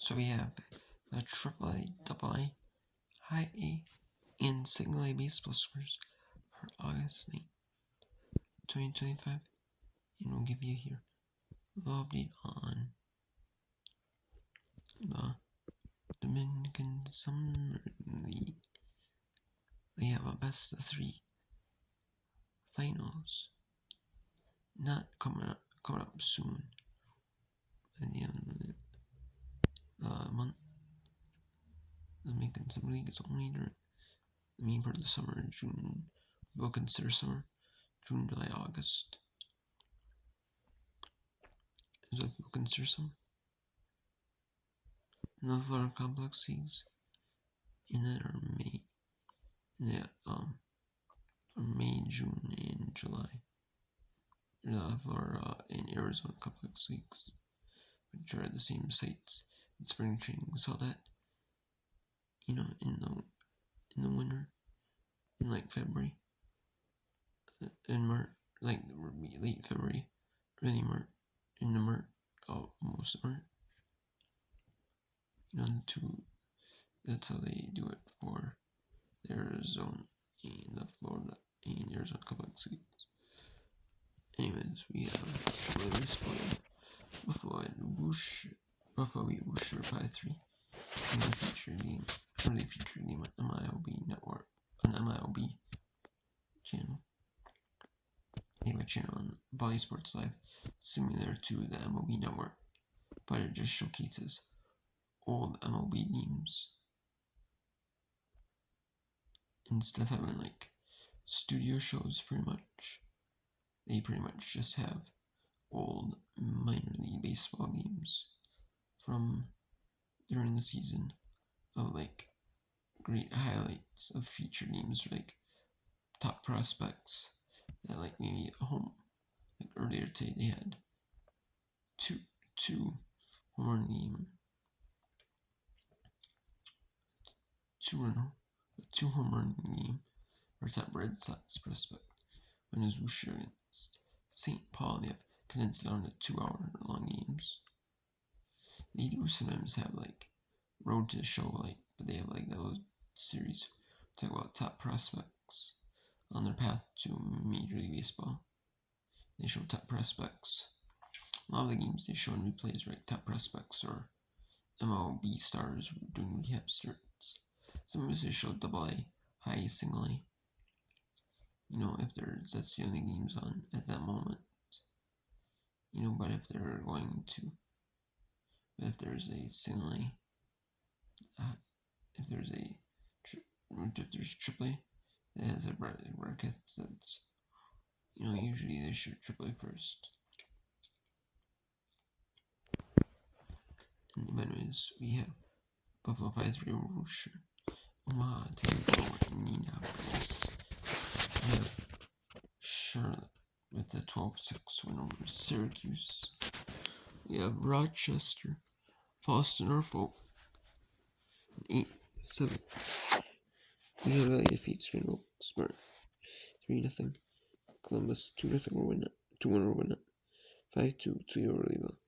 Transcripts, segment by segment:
So we have the AAA, AA, High A, and Single A baseball scores for August 9th, 2025. And we'll give you here a little update on the Dominican Summer League. They have a best of 3 finals. Not coming up soon. By the end of the month. The Dominican Summer League is only during the main part of the summer, June. We'll consider summer, June, July, August. Is what we'll consider summer. And the Florida Complex Leagues, and then are May, June, and July. The Florida and Arizona Complex Leagues, which are at the same sites in spring training, so that in the winter, in like February, in March, like late February, early March, into March, almost March. That's how they do it for the Arizona and the Florida and Arizona Complex Leagues. Anyways, we have really split Buffalo beat Worcester 5-3 in the featured game on MILB network, on MILB channel. They have a channel on Bally Sports Live similar to the MLB network, but it just showcases old MLB games instead of having like studio shows. They pretty much just have old minor league baseball games from during the season of like great highlights of featured games, like top prospects that like maybe like earlier today they had two home run game, two home run game for top Red Sox prospect when it was Worcester against St. Paul. They have condensed down to 2-hour long games. They do sometimes have like Road to the Show, but they have like those series talk about top prospects on their path to Major League Baseball. They show top prospects. A lot of the games they show in replays, right? Top prospects or MLB stars doing rehab starts. Sometimes they show AA, High A, Single A. If that's the only games on at that moment. But if there's a Single A, if there's AAA that has a bracket that's, usually they show AAA first. And anyways, we have Buffalo 5-3 over Worcester, Omaha 10-4 over Indianapolis. We have Charlotte with a 12-6 win over Syracuse. We have Rochester falls to Norfolk 8-7. We have LA defeats Green Oak Smart 3-0. Columbus 2-0 over Winnet. 5-2 Toledo over Louisville.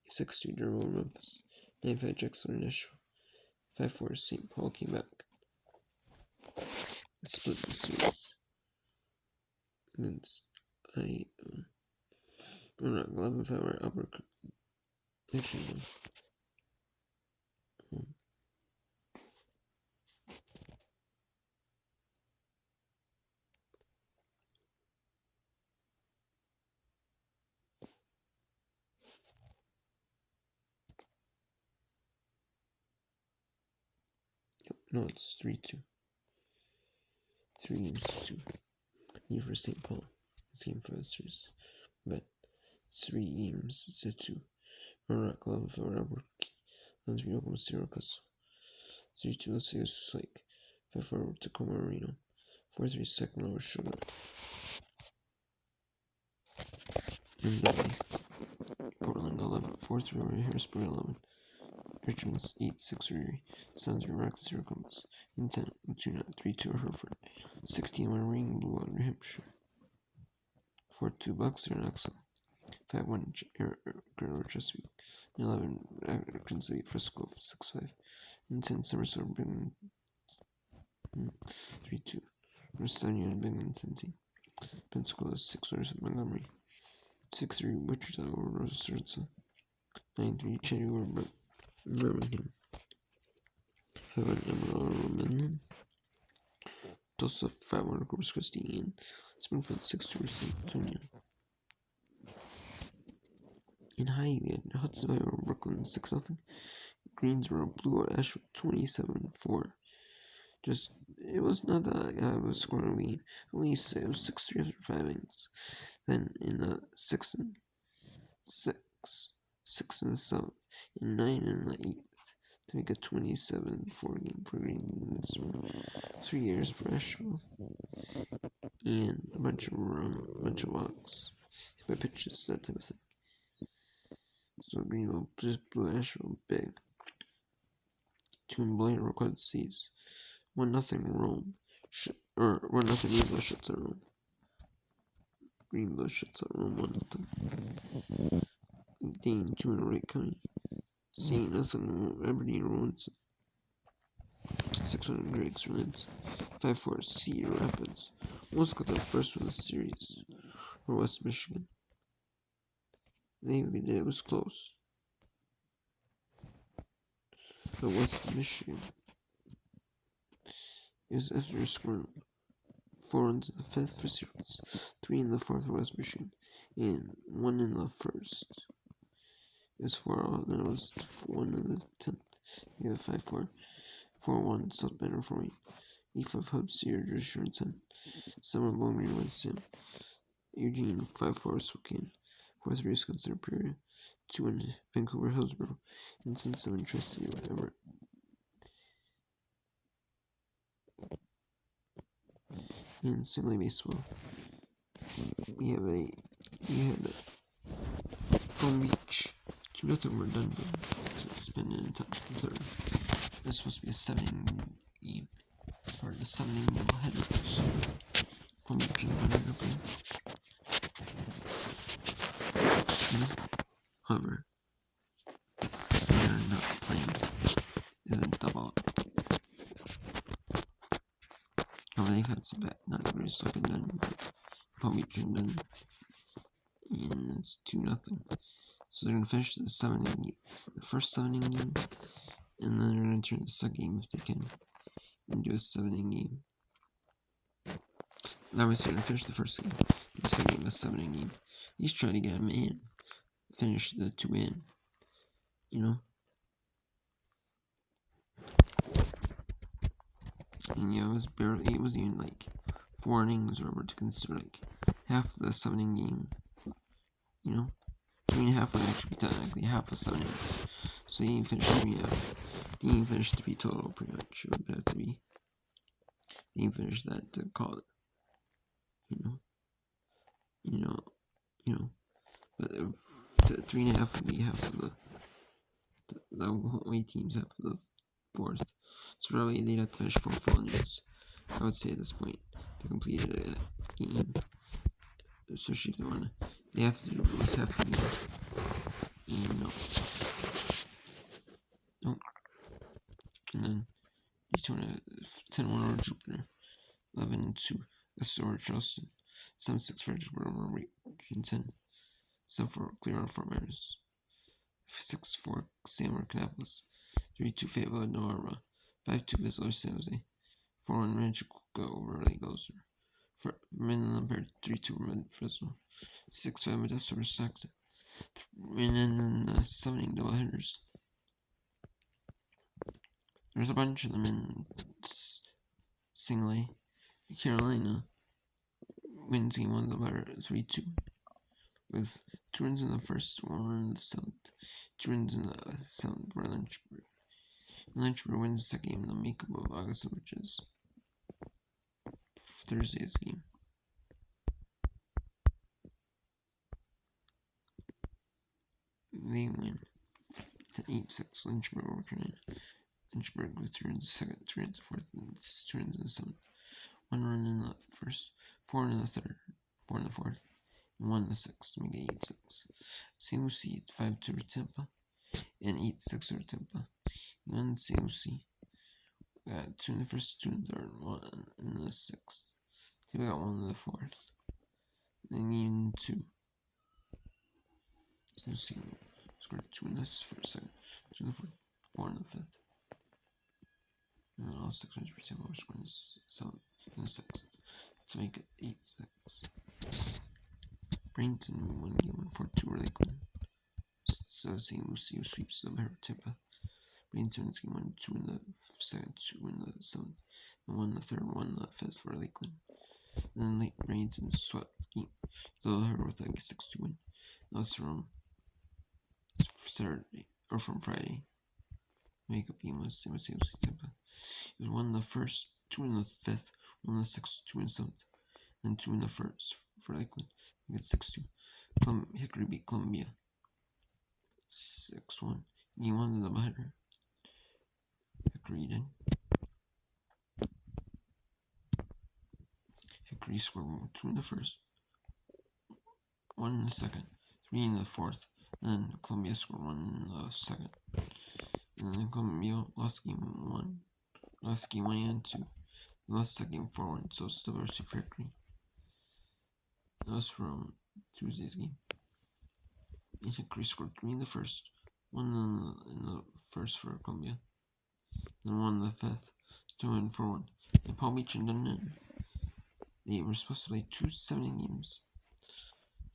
6-2 Durham over Memphis. 9-5 Jackson over Nashville. 5-4 St. Paul came back. Split the series against 11-5 over Albuquerque. No, it's 3-2. 3-2. Here for St. Paul. Team for the series. But 3 games to 2. Rock 11 for Albuquerque. 3 Oklahoma City Ruckus. 3-2 Los Angeles Lake. 5-4 Tacoma Marino. 4-3 Sacramento Sugar. Portland 11. 4-3 over Harrisburg 11. Richmond 8-6 over Sounds Rock 0 Columbus. In 10 3-2 over Hereford. 16 over Ring Blue on New Hampshire. 4-2 Bucks are Knoxville. 5-1 Chesapeake. 11 Reconciliate Frisco 6-5. And 10 Summerside Bingman 3-2. Rosario and Bingman 10. Pensacola 6 Montgomery 6-3 Wichita over Rosa 9-3 Cherry over Birmingham 5 Emerald over Midland Tulsa 5 Corpus Christi and Springfield 6-2 St. Antonio. In high, we had Hudson over Brooklyn 6-0. Greensboro blew out Asheville 27-4. It was not that it was scoring a game. At least it was 6-3 after 5 innings. Then in the 6th inning, 6 in the 7th, and 9 in the 8th to make a 27-4 game for Greensboro. 3 years for Asheville. And a bunch of walks, by pitches, that type of thing. So Greenville just blew Asheville big. 2 in Blaine recorded C's. 1-0 Rome. 1-0 Greenville shuts out Rome. Greenville shuts out Rome 1-0. Dane 2 in Wright County. 8-0 Aberdeen ruins. 6-1 Greg's wins. 5-4 Cedar Rapids. Almost got the first one of the series for West Michigan. It was close. But West Michigan is after scoring 4 runs in the 5th for Syracuse, 3 in the 4th for West Michigan, and 1 in the 1st. It was 4-0, then it was 1 in the 10th. We have 5-4, 4-1 South Banner for Wayne, 8-5 Hub Sear, Joshua 10, 7 Bowling Green West Sam, Eugene 5-4 Spokane, 4-3 Wisconsin Superior, 2-1 Vancouver Hillsborough, and 10-7 Tri-City Everett. In single A baseball, we had Palm Beach 2-0 over Dunbar. It's been in touch the third. It was supposed to be a 7-inning game, or the 7-inning doubleheader. Palm Beach and Dunbar playing. However, they are not playing as a double. However, they've had some not the greatest luck in Dunbar, but Palm Beach and Dunbar, and it's 2-0. So they're gonna finish the first 7-inning game, and then they're gonna turn the second game if they can, and do a 7-inning game. That was gonna finish the first game, do the second game, the 7-inning game. At least try to get them in, finish the 2 in, And it was even like 4 innings or whatever to consider like half the 7-inning game, I mean, half would actually be technically half of 7 innings. So you finish 3.5. You finish 3 total, pretty much. It would have to be. You finish that to call it. But 3.5 would be half of the away teams, half of the 4th. So probably they'd have to finish 4 full innings, I would say at this point, to complete a game. Especially if they want to. They have to do at least half the game. And And then you turn a 10-1 over Jupiter. 11-2 Astoria Charleston. 7-6 for Jupiter over Region 10. 7-4 Clear Fort Myers. 6-4 Stanmore Kannapolis. 3-2 Fayetteville Norma. 5-2 Visitors San Jose. 4-1 Rancho Cucamonga over Lake Ozer. For Midland Lampard 3-2 Fresno. 6-5 Modesto over Stockton. And then the 7-inning doubleheaders. There's a bunch of them in single A. Carolina wins game 1 3-2 with 2 runs in the first, 1 run in the 7th, 2 runs in the 7th for Lynchburg. Lynchburg wins the second game in the makeup of Augusta, which is Thursday's game. They win 8-6 Lynchburg over Carolina. Lynchburg with 3 runs in the second, 3 runs in the 4th, and 2 runs in the 7th. 1 run in the first, 4 in the 3rd, 4 in the 4th, and 1 in the 6th to make it 8-6. St. Lucie 5-2 over Tampa. and 8-6 or Tampa. One COC. We got 2 in the first, 2 in the third, 1 in the sixth. We got 1 in the fourth. Then game 2. COC scored 2 in the first, second, 2 in the fourth, 4 in the fifth. And then all 6 runs for Tampa were scored in the sixth to make it 8-6. Brainton won game 1 4-2 Lakeland. So COC sweeps over Tampa. Brainton wins game 1 2 in the second, 2 in the seventh, and 1 in the third, 1 in the fifth for Lakeland. Then late Brainton swept game her with a 6-2 win. That was from Saturday or from Friday. Makeup game was same as COC Tampa. It was 1 in the first, 2 in the fifth, 1 in the sixth, 2 in the seventh, and 2 in the first for Lakeland. We get 6-2. Hickory beat Columbia 6-1. Game 1 in the better. Hickory did. Hickory scored 2 in the first, 1 in the second, 3 in the fourth, and then Columbia scored 1 in the second. And then Columbia lost game 1 and 2. They lost the second game 4-1, so it's still versus for Hickory. That was from Tuesday's game. And Hickory scored 3 in the first, 1 in the first for Columbia, then 1 in the fifth, 2 and 4-1. And Palm Beach and Dunedin, they were supposed to play 2 7 games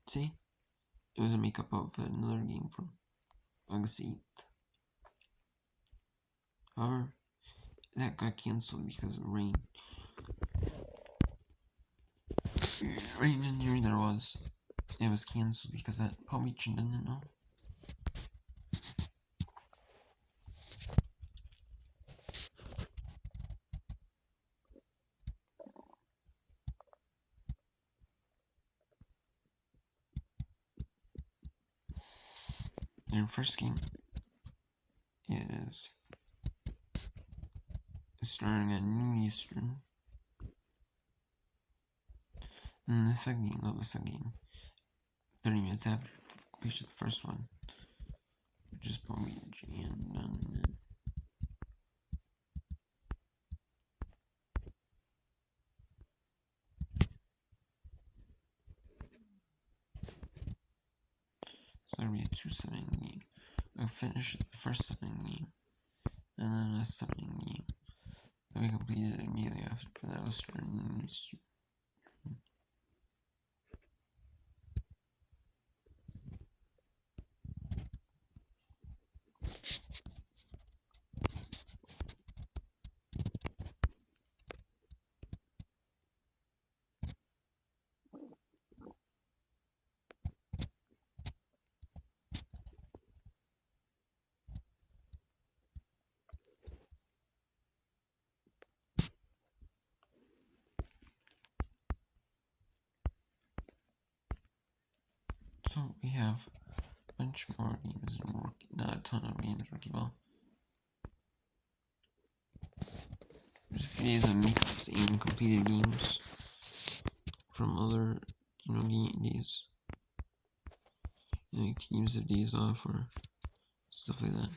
today. It was a makeup of another game from August 8th. However, that got cancelled because of rain. Rain engineering there was. It was cancelled because that Palm Beach didn't know. Their first game is starting at noon Eastern. And the second game, 30 minutes after completion of the first one, which is Palm Beach and Dunedin. So that'll be a 2-7 game. I'll finish the first 7 game, and then a 7 game that we completed immediately after that was starting Eastern. So we have a bunch more games, not a ton of games rookie ball. There's a few days of makeups and completed games from other, game days. Like teams have days off or stuff like that.